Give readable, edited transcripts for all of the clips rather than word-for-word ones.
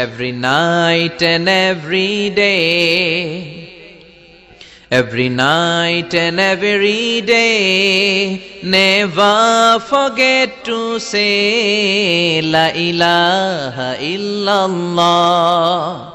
every night and every day. Every night and every day, never forget to say La ilaha illallah.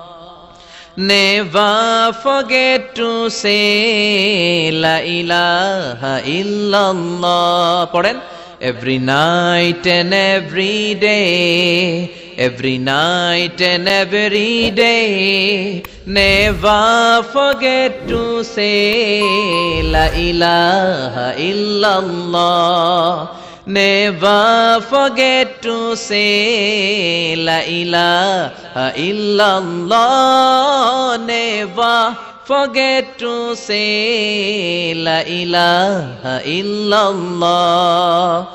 Never forget to say La ilaha illallah. Pardon? Every night and every day, every night and every day, never forget to say La ilaha illallah. Never forget to say La ilaha illallah. Never forget to say La ilaha illallah.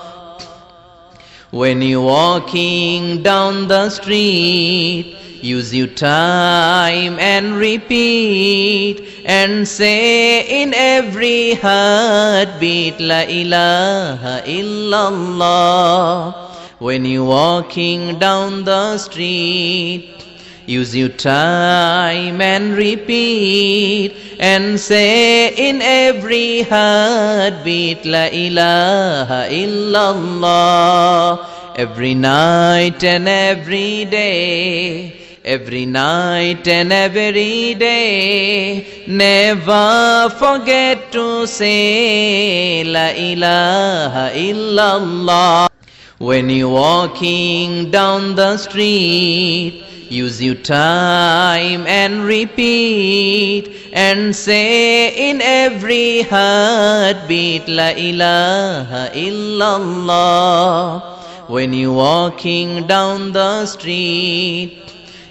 When you're walking down the street, use your time and repeat and say in every heartbeat La ilaha illallah. When you're walking down the street, use your time and repeat and say in every heartbeat La ilaha illallah. Every night and every day, every night and every day, never forget to say La ilaha illallah. When you're walking down the street, use your time and repeat and say in every heartbeat La ilaha illallah. When you're walking down the street,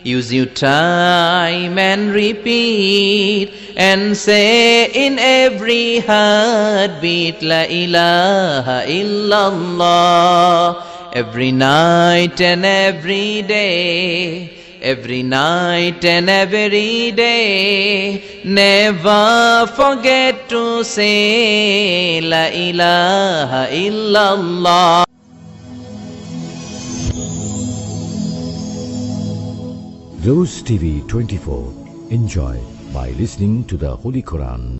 use your time and repeat and say in every heartbeat La ilaha illallah. Every night and every day, every night and every day, never forget to say La ilaha illallah. Rose TV 24. Enjoy by listening to the Holy Quran.